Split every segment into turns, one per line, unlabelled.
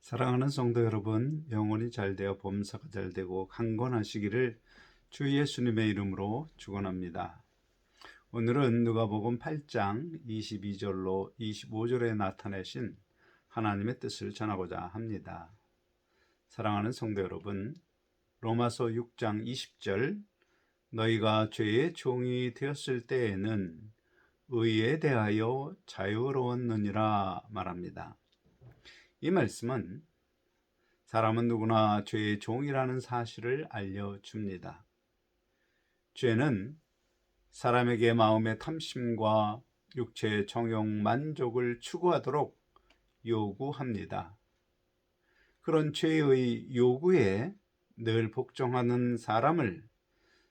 사랑하는 성도 여러분, 영혼이 잘되어 범사가 잘되고 강건하시기를 주 예수님의 이름으로 축원합니다. 오늘은 누가복음 8장 22절로 25절에 나타내신 하나님의 뜻을 전하고자 합니다. 사랑하는 성도 여러분, 로마서 6장 20절, 너희가 죄의 종이 되었을 때에는 의에 대하여 자유로웠느니라 말합니다. 이 말씀은 사람은 누구나 죄의 종이라는 사실을 알려줍니다. 죄는 사람에게 마음의 탐심과 육체의 정욕 만족을 추구하도록 요구합니다. 그런 죄의 요구에 늘 복종하는 사람을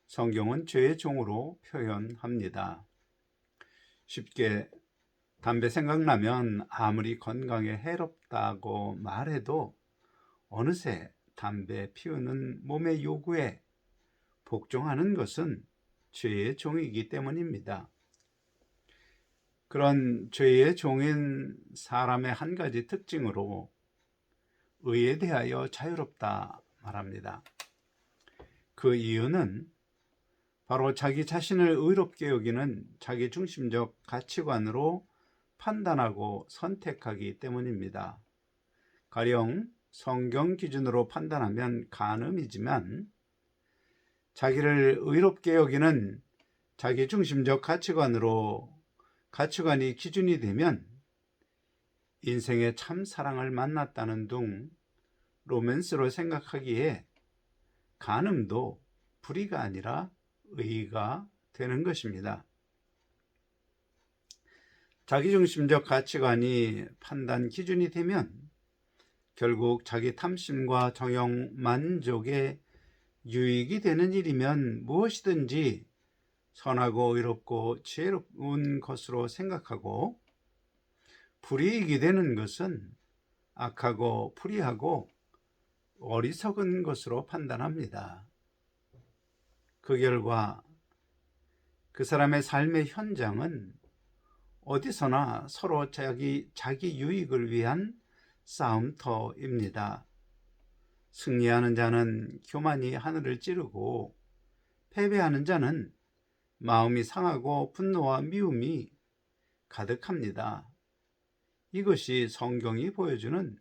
성경은 죄의 종으로 표현합니다. 쉽게 담배 생각나면 아무리 건강에 해롭다고 말해도 어느새 담배 피우는 몸의 요구에 복종하는 것은 죄의 종이기 때문입니다. 그런 죄의 종인 사람의 한 가지 특징으로 의에 대하여 자유롭다 말합니다. 그 이유는 바로 자기 자신을 의롭게 여기는 자기 중심적 가치관으로 판단하고 선택하기 때문입니다. 가령 성경 기준으로 판단하면 간음이지만 자기를 의롭게 여기는 자기 중심적 가치관이 기준이 되면 인생의 참 사랑을 만났다는 둥 로맨스로 생각하기에 간음도 불의가 아니라 의가 되는 것입니다. 자기중심적 가치관이 판단 기준이 되면 결국 자기 탐심과 정욕 만족에 유익이 되는 일이면 무엇이든지 선하고 의롭고 지혜로운 것으로 생각하고, 불이익이 되는 것은 악하고 불의하고 어리석은 것으로 판단합니다. 그 결과 그 사람의 삶의 현장은 어디서나 서로 자기 유익을 위한 싸움터입니다. 승리하는 자는 교만이 하늘을 찌르고 패배하는 자는 마음이 상하고 분노와 미움이 가득합니다. 이것이 성경이 보여주는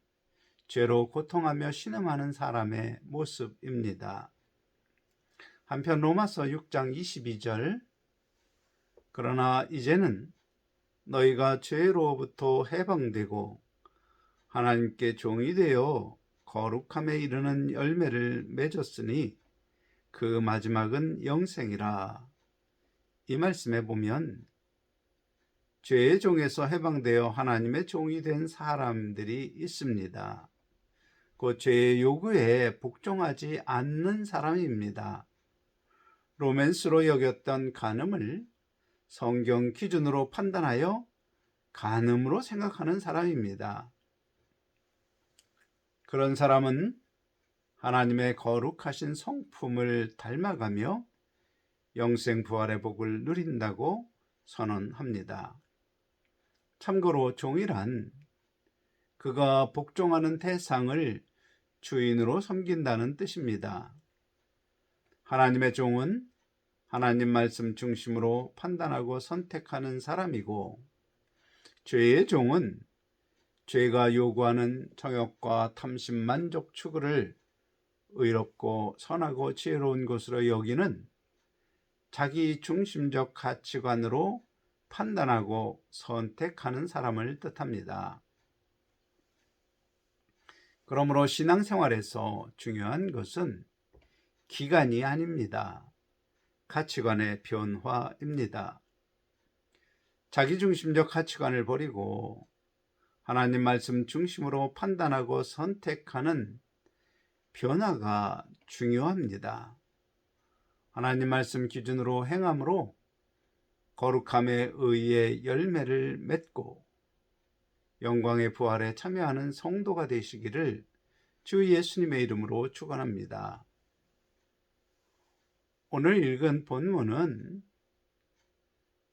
죄로 고통하며 신음하는 사람의 모습입니다. 한편 로마서 6장 22절, 그러나 이제는 너희가 죄로부터 해방되고 하나님께 종이 되어 거룩함에 이르는 열매를 맺었으니 그 마지막은 영생이라. 이 말씀에 보면 죄의 종에서 해방되어 하나님의 종이 된 사람들이 있습니다. 그 죄의 요구에 복종하지 않는 사람입니다. 로맨스로 여겼던 간음을 성경 기준으로 판단하여 간음으로 생각하는 사람입니다. 그런 사람은 하나님의 거룩하신 성품을 닮아가며 영생 부활의 복을 누린다고 선언합니다. 참고로 종이란 그가 복종하는 대상을 주인으로 섬긴다는 뜻입니다. 하나님의 종은 하나님 말씀 중심으로 판단하고 선택하는 사람이고, 죄의 종은 죄가 요구하는 정욕과 탐심, 만족 추구를 의롭고 선하고 지혜로운 것으로 여기는 자기 중심적 가치관으로 판단하고 선택하는 사람을 뜻합니다. 그러므로 신앙생활에서 중요한 것은 기간이 아닙니다. 가치관의 변화입니다. 자기중심적 가치관을 버리고 하나님 말씀 중심으로 판단하고 선택하는 변화가 중요합니다. 하나님 말씀 기준으로 행함으로 거룩함에 의해 열매를 맺고 영광의 부활에 참여하는 성도가 되시기를 주 예수님의 이름으로 축원합니다. 오늘 읽은 본문은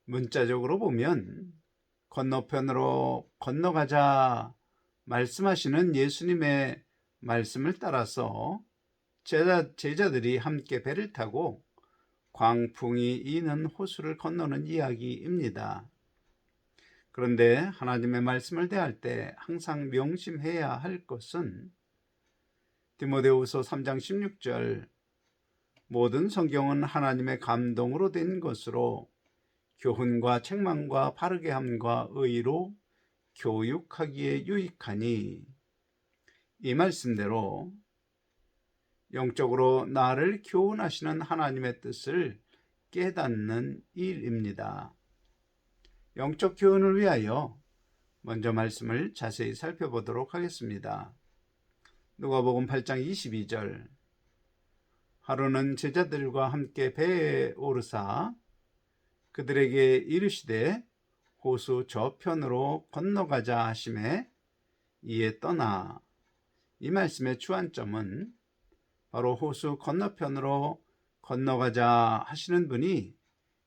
문자적으로 보면 건너편으로 건너가자 말씀하시는 예수님의 말씀을 따라서 제자들이 함께 배를 타고 광풍이 이는 호수를 건너는 이야기입니다. 그런데 하나님의 말씀을 대할 때 항상 명심해야 할 것은 디모데후서 3장 16절 모든 성경은 하나님의 감동으로 된 것으로 교훈과 책망과 바르게 함과 의로 교육하기에 유익하니, 이 말씀대로 영적으로 나를 교훈하시는 하나님의 뜻을 깨닫는 일입니다. 영적 교훈을 위하여 먼저 말씀을 자세히 살펴보도록 하겠습니다. 누가복음 8장 22절 하루는 제자들과 함께 배에 오르사 그들에게 이르시되 호수 저편으로 건너가자 하시매 이에 떠나. 이 말씀의 주안점은 바로 호수 건너편으로 건너가자 하시는 분이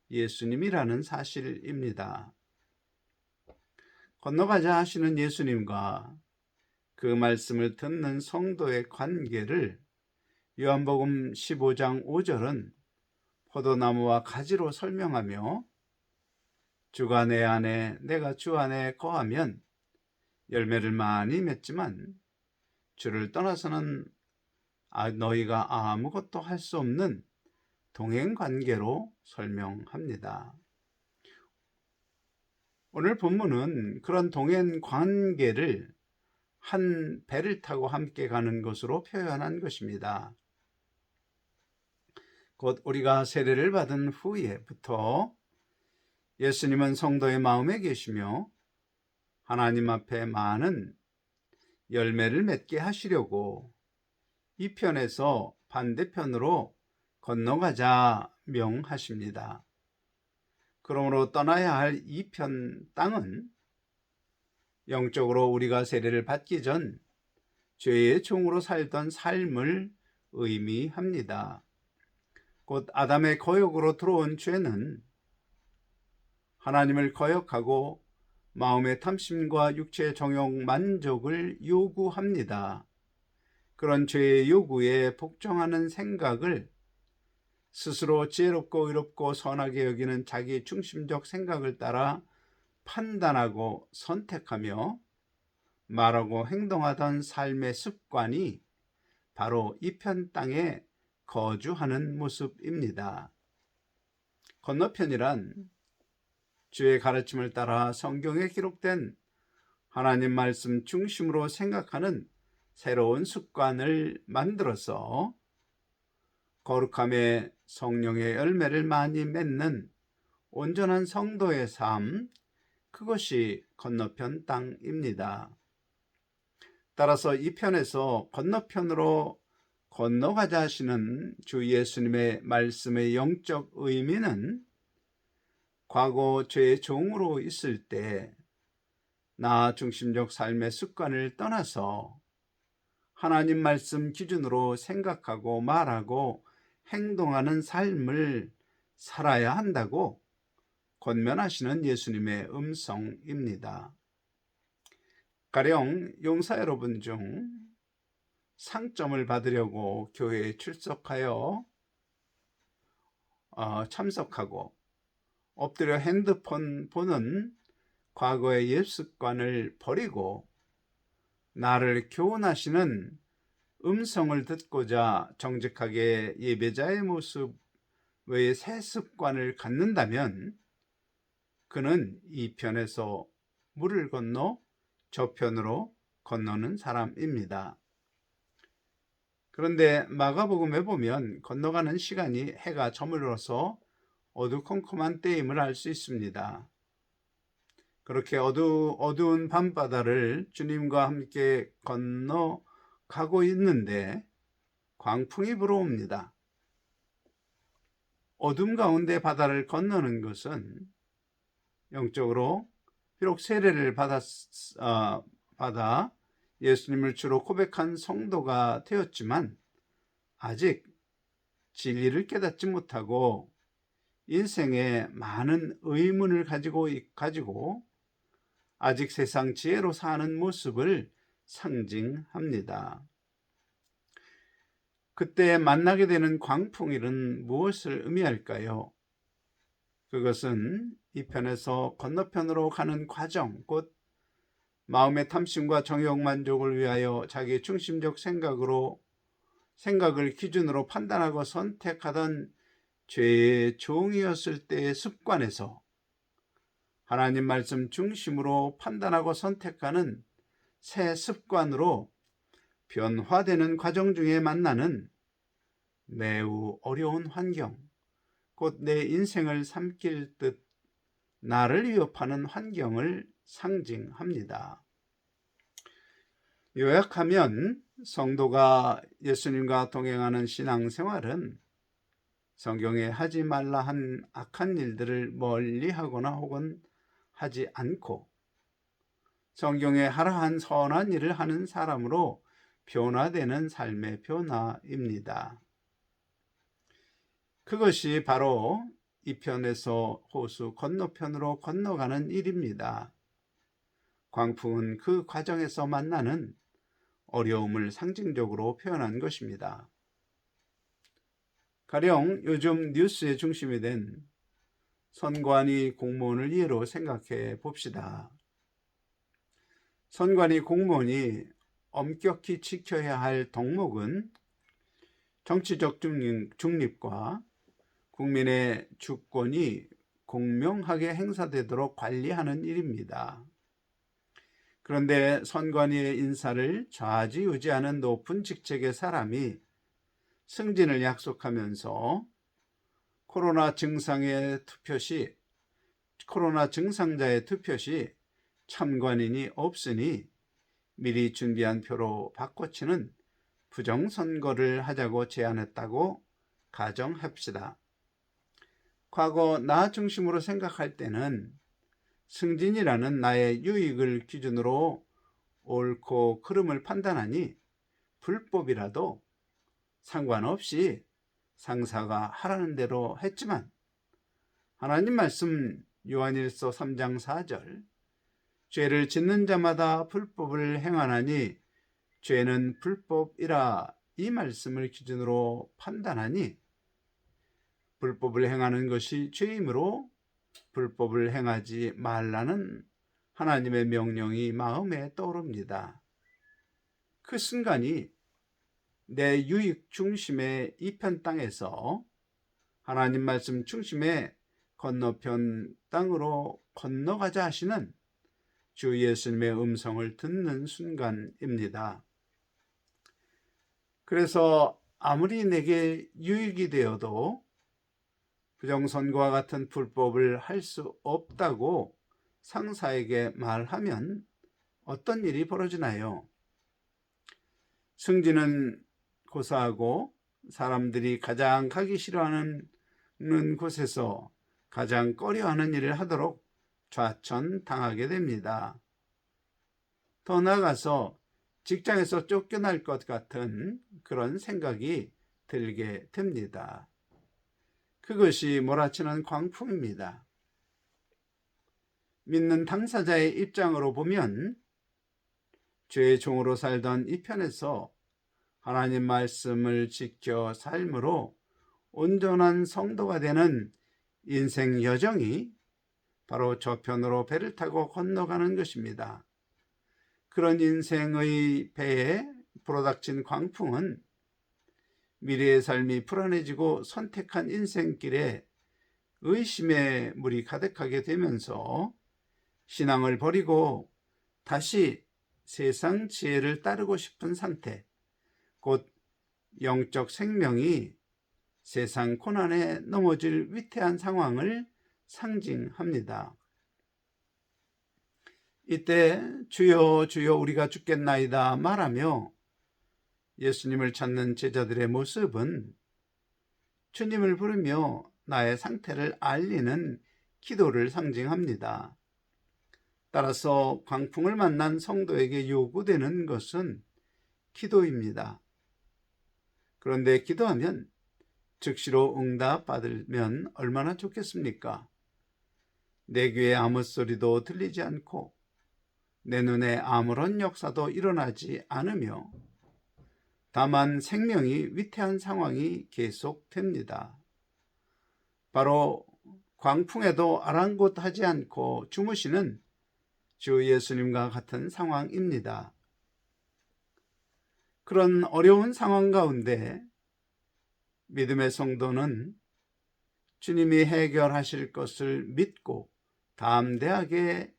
예수님이라는 사실입니다. 건너가자 하시는 예수님과 그 말씀을 듣는 성도의 관계를 요한복음 15장 5절은 포도나무와 가지로 설명하며, 주가 내 안에 내가 주 안에 거하면 열매를 많이 맺지만 주를 떠나서는 너희가 아무것도 할 수 없는 동행관계로 설명합니다. 오늘 본문은 그런 동행관계를 한 배를 타고 함께 가는 것으로 표현한 것입니다. 곧 우리가 세례를 받은 후에부터 예수님은 성도의 마음에 계시며 하나님 앞에 많은 열매를 맺게 하시려고 이 편에서 반대편으로 건너가자 명하십니다. 그러므로 떠나야 할 이 편 땅은 영적으로 우리가 세례를 받기 전 죄의 종으로 살던 삶을 의미합니다. 곧 아담의 거역으로 들어온 죄는 하나님을 거역하고 마음의 탐심과 육체의 정욕 만족을 요구합니다. 그런 죄의 요구에 복종하는 생각을, 스스로 지혜롭고 의롭고 선하게 여기는 자기 중심적 생각을 따라 판단하고 선택하며 말하고 행동하던 삶의 습관이 바로 이 편 땅에 거주하는 모습입니다. 건너편이란 주의 가르침을 따라 성경에 기록된 하나님 말씀 중심으로 생각하는 새로운 습관을 만들어서 거룩함의 성령의 열매를 많이 맺는 온전한 성도의 삶, 그것이 건너편 땅입니다. 따라서 이 편에서 건너편으로 건너가자 하시는 주 예수님의 말씀의 영적 의미는 과거 죄의 종으로 있을 때 나 중심적 삶의 습관을 떠나서 하나님 말씀 기준으로 생각하고 말하고 행동하는 삶을 살아야 한다고 권면하시는 예수님의 음성입니다. 가령 용사 여러분 중 상점을 받으려고 교회에 출석하여 참석하고 엎드려 핸드폰 보는 과거의 옛 습관을 버리고 나를 교훈하시는 음성을 듣고자 정직하게 예배자의 모습의 새 습관을 갖는다면 그는 이 편에서 물을 건너 저편으로 건너는 사람입니다. 그런데 마가복음에 보면 건너가는 시간이 해가 저물어서 어두컴컴한 때임을 알 수 있습니다. 그렇게 어두운 밤바다를 주님과 함께 건너가고 있는데 광풍이 불어옵니다. 어둠 가운데 바다를 건너는 것은 영적으로 비록 세례를 받아 예수님을 주로 고백한 성도가 되었지만 아직 진리를 깨닫지 못하고 인생에 많은 의문을 가지고 아직 세상 지혜로 사는 모습을 상징합니다. 그때 만나게 되는 광풍일은 무엇을 의미할까요? 그것은 이 편에서 건너편으로 가는 과정, 곧 마음의 탐심과 정욕 만족을 위하여 자기 중심적 생각을 기준으로 판단하고 선택하던 죄의 종이었을 때의 습관에서 하나님 말씀 중심으로 판단하고 선택하는 새 습관으로 변화되는 과정 중에 만나는 매우 어려운 환경, 곧 내 인생을 삼킬 듯 나를 위협하는 환경을 상징합니다. 요약하면 성도가 예수님과 동행하는 신앙생활은 성경에 하지 말라 한 악한 일들을 멀리하거나 혹은 하지 않고 성경에 하라 한 선한 일을 하는 사람으로 변화되는 삶의 변화입니다. 그것이 바로 이 편에서 호수 건너편으로 건너가는 일입니다. 광풍은 그 과정에서 만나는 어려움을 상징적으로 표현한 것입니다. 가령 요즘 뉴스의 중심이 된 선관위 공무원을 예로 생각해 봅시다. 선관위 공무원이 엄격히 지켜야 할 덕목은 정치적 중립과 국민의 주권이 공명하게 행사되도록 관리하는 일입니다. 그런데 선관위의 인사를 좌지우지하는 높은 직책의 사람이 승진을 약속하면서 코로나 증상자의 투표 시 참관인이 없으니 미리 준비한 표로 바꿔치는 부정선거를 하자고 제안했다고 가정합시다. 과거 나 중심으로 생각할 때는 승진이라는 나의 유익을 기준으로 옳고 그름을 판단하니 불법이라도 상관없이 상사가 하라는 대로 했지만 하나님 말씀 요한일서 3장 4절 죄를 짓는 자마다 불법을 행하나니 죄는 불법이라 이 말씀을 기준으로 판단하니 불법을 행하는 것이 죄이므로 불법을 행하지 말라는 하나님의 명령이 마음에 떠오릅니다. 그 순간이 내 유익 중심의 이 편 땅에서 하나님 말씀 중심의 건너편 땅으로 건너가자 하시는 주 예수님의 음성을 듣는 순간입니다. 그래서 아무리 내게 유익이 되어도 부정선거와 같은 불법을 할 수 없다고 상사에게 말하면 어떤 일이 벌어지나요? 승진은 고사하고 사람들이 가장 가기 싫어하는 곳에서 가장 꺼려하는 일을 하도록 좌천당하게 됩니다. 더 나아가서 직장에서 쫓겨날 것 같은 그런 생각이 들게 됩니다. 그것이 몰아치는 광풍입니다. 믿는 당사자의 입장으로 보면 죄의 종으로 살던 이 편에서 하나님 말씀을 지켜 삶으로 온전한 성도가 되는 인생 여정이 바로 저편으로 배를 타고 건너가는 것입니다. 그런 인생의 배에 불어닥친 광풍은 미래의 삶이 불안해지고 선택한 인생길에 의심의 물이 가득하게 되면서 신앙을 버리고 다시 세상 지혜를 따르고 싶은 상태, 곧 영적 생명이 세상 고난에 넘어질 위태한 상황을 상징합니다. 이때 주여 주여 우리가 죽겠나이다 말하며 예수님을 찾는 제자들의 모습은 주님을 부르며 나의 상태를 알리는 기도를 상징합니다. 따라서 광풍을 만난 성도에게 요구되는 것은 기도입니다. 그런데 기도하면 즉시로 응답받으면 얼마나 좋겠습니까? 내 귀에 아무 소리도 들리지 않고 내 눈에 아무런 역사도 일어나지 않으며 다만 생명이 위태한 상황이 계속됩니다. 바로 광풍에도 아랑곳하지 않고 주무시는 주 예수님과 같은 상황입니다. 그런 어려운 상황 가운데 믿음의 성도는 주님이 해결하실 것을 믿고 담대하게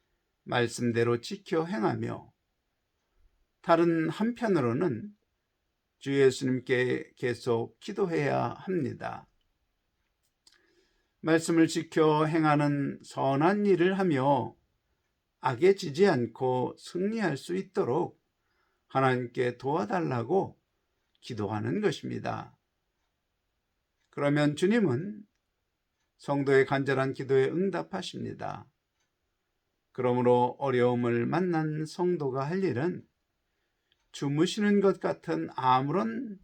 말씀대로 지켜 행하며, 다른 한편으로는 주 예수님께 계속 기도해야 합니다. 말씀을 지켜 행하는 선한 일을 하며 악에 지지 않고 승리할 수 있도록 하나님께 도와달라고 기도하는 것입니다. 그러면 주님은 성도의 간절한 기도에 응답하십니다. 그러므로 어려움을 만난 성도가 할 일은 주무시는 것 같은 아무런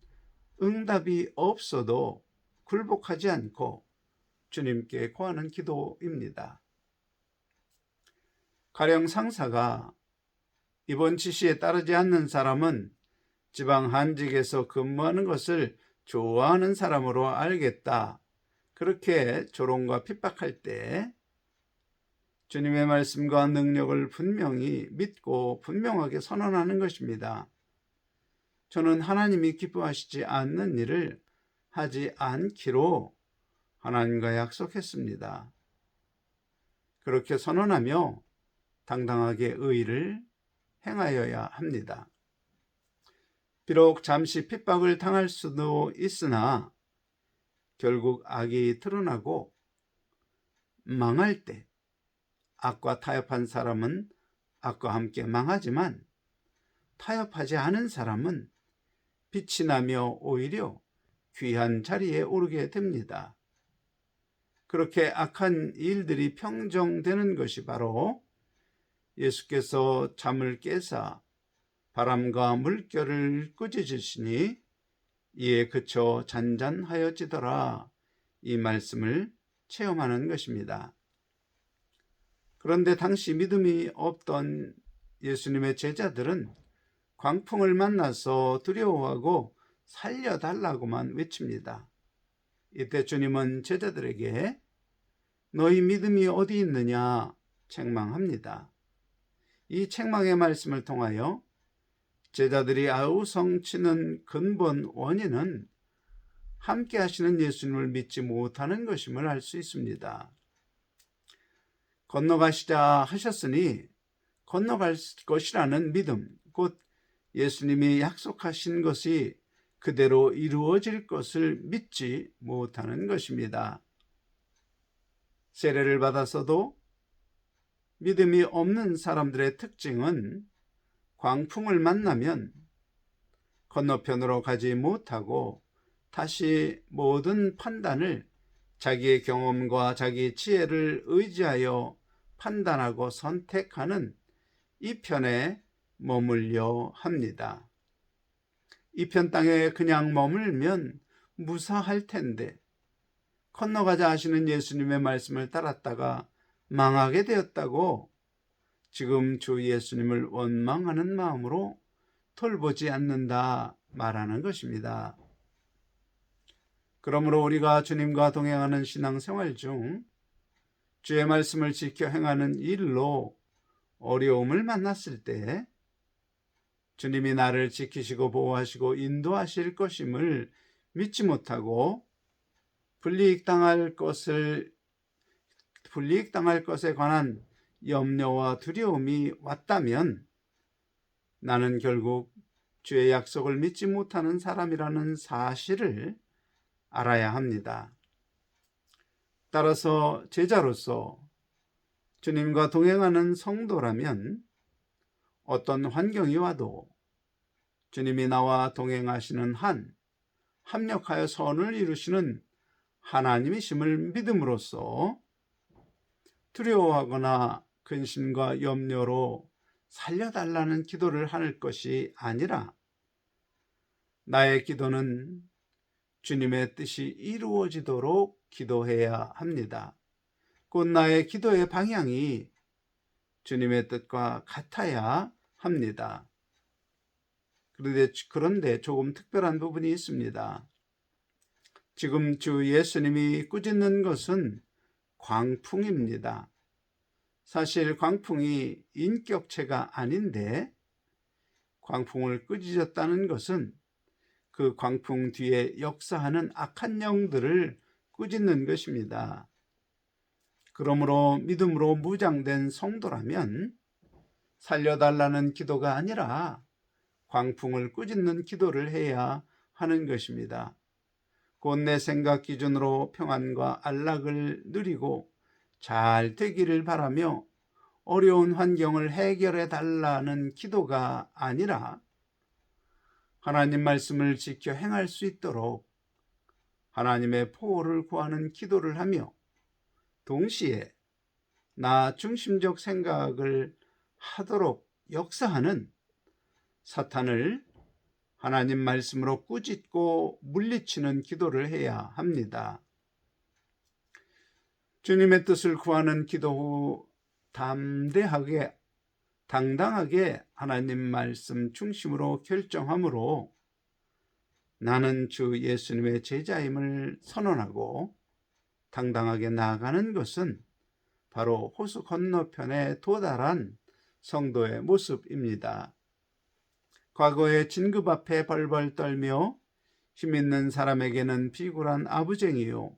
응답이 없어도 굴복하지 않고 주님께 구하는 기도입니다. 가령 상사가 이번 지시에 따르지 않는 사람은 지방 한직에서 근무하는 것을 좋아하는 사람으로 알겠다, 그렇게 조롱과 핍박할 때 주님의 말씀과 능력을 분명히 믿고 분명하게 선언하는 것입니다. 저는 하나님이 기뻐하시지 않는 일을 하지 않기로 하나님과 약속했습니다. 그렇게 선언하며 당당하게 의를 행하여야 합니다. 비록 잠시 핍박을 당할 수도 있으나 결국 악이 드러나고 망할 때 악과 타협한 사람은 악과 함께 망하지만 타협하지 않은 사람은 빛이 나며 오히려 귀한 자리에 오르게 됩니다. 그렇게 악한 일들이 평정되는 것이 바로 예수께서 잠을 깨사 바람과 물결을 꾸짖으시니 이에 그쳐 잔잔하여지더라, 이 말씀을 체험하는 것입니다. 그런데 당시 믿음이 없던 예수님의 제자들은 광풍을 만나서 두려워하고 살려달라고만 외칩니다. 이때 주님은 제자들에게 너희 믿음이 어디 있느냐 책망합니다. 이 책망의 말씀을 통하여 제자들이 아우성치는 근본 원인은 함께 하시는 예수님을 믿지 못하는 것임을 알 수 있습니다. 건너가시자 하셨으니 건너갈 것이라는 믿음, 곧 예수님이 약속하신 것이 그대로 이루어질 것을 믿지 못하는 것입니다. 세례를 받았어도 믿음이 없는 사람들의 특징은 광풍을 만나면 건너편으로 가지 못하고 다시 모든 판단을 자기의 경험과 자기 지혜를 의지하여 판단하고 선택하는 이 편에 머물려 합니다. 이 편 땅에 그냥 머물면 무사할 텐데 건너가자 하시는 예수님의 말씀을 따랐다가 망하게 되었다고 지금 주 예수님을 원망하는 마음으로 돌보지 않는다 말하는 것입니다. 그러므로 우리가 주님과 동행하는 신앙생활 중 주의 말씀을 지켜 행하는 일로 어려움을 만났을 때 주님이 나를 지키시고 보호하시고 인도하실 것임을 믿지 못하고 불이익당할 것에 관한 염려와 두려움이 왔다면 나는 결국 주의 약속을 믿지 못하는 사람이라는 사실을 알아야 합니다. 따라서 제자로서 주님과 동행하는 성도라면 어떤 환경이 와도 주님이 나와 동행하시는 한 합력하여 선을 이루시는 하나님이심을 믿음으로써 두려워하거나 근심과 염려로 살려달라는 기도를 할 것이 아니라 나의 기도는 주님의 뜻이 이루어지도록 기도해야 합니다. 곧 나의 기도의 방향이 주님의 뜻과 같아야 합니다. 그런데 조금 특별한 부분이 있습니다. 지금 주 예수님이 꾸짖는 것은 광풍입니다. 사실 광풍이 인격체가 아닌데 광풍을 꾸짖었다는 것은 그 광풍 뒤에 역사하는 악한 영들을 꾸짖는 것입니다. 그러므로 믿음으로 무장된 성도라면 살려달라는 기도가 아니라 광풍을 꾸짖는 기도를 해야 하는 것입니다. 곧 내 생각 기준으로 평안과 안락을 누리고 잘 되기를 바라며 어려운 환경을 해결해 달라는 기도가 아니라 하나님 말씀을 지켜 행할 수 있도록 하나님의 보호를 구하는 기도를 하며 동시에 나 중심적 생각을 하도록 역사하는 사탄을 하나님 말씀으로 꾸짖고 물리치는 기도를 해야 합니다. 주님의 뜻을 구하는 기도 후 당당하게 하나님 말씀 중심으로 결정함으로 나는 주 예수님의 제자임을 선언하고 당당하게 나아가는 것은 바로 호수 건너편에 도달한 성도의 모습입니다. 과거의 진급 앞에 벌벌 떨며 힘 있는 사람에게는 비굴한 아부쟁이요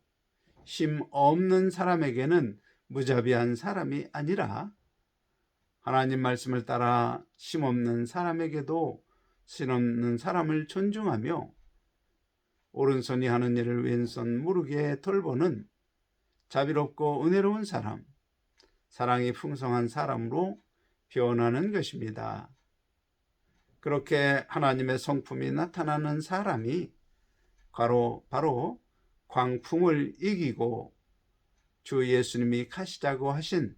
힘 없는 사람에게는 무자비한 사람이 아니라 하나님 말씀을 따라 힘 없는 사람에게도 신 없는 사람을 존중하며 오른손이 하는 일을 왼손 모르게 돌보는 자비롭고 은혜로운 사람, 사랑이 풍성한 사람으로 변하는 것입니다. 그렇게 하나님의 성품이 나타나는 사람이 바로 광풍을 이기고 주 예수님이 가시자고 하신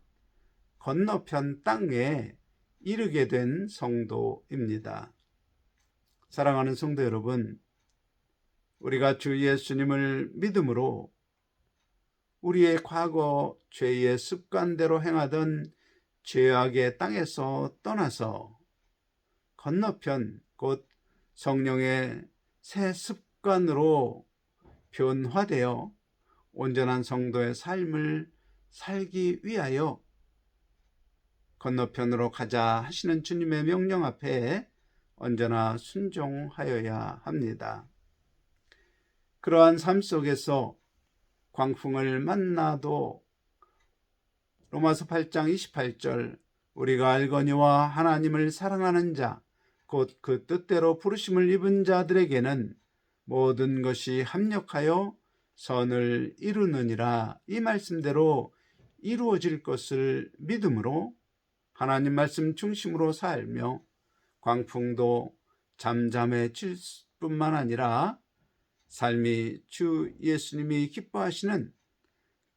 건너편 땅에 이르게 된 성도입니다. 사랑하는 성도 여러분, 우리가 주 예수님을 믿음으로 우리의 과거 죄의 습관대로 행하던 죄악의 땅에서 떠나서 건너편 곧 성령의 새 습관으로 변화되어 온전한 성도의 삶을 살기 위하여 건너편으로 가자 하시는 주님의 명령 앞에 언제나 순종하여야 합니다. 그러한 삶 속에서 광풍을 만나도 로마서 8장 28절 우리가 알거니와 하나님을 사랑하는 자 곧 그 뜻대로 부르심을 입은 자들에게는 모든 것이 합력하여 선을 이루느니라, 이 말씀대로 이루어질 것을 믿음으로 하나님 말씀 중심으로 살며 광풍도 잠잠해질 뿐만 아니라 삶이 주 예수님이 기뻐하시는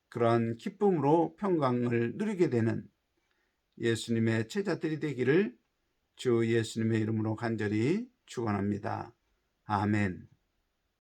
그러한 기쁨으로 평강을 누리게 되는 예수님의 제자들이 되기를 주 예수님의 이름으로 간절히 축원합니다. 아멘.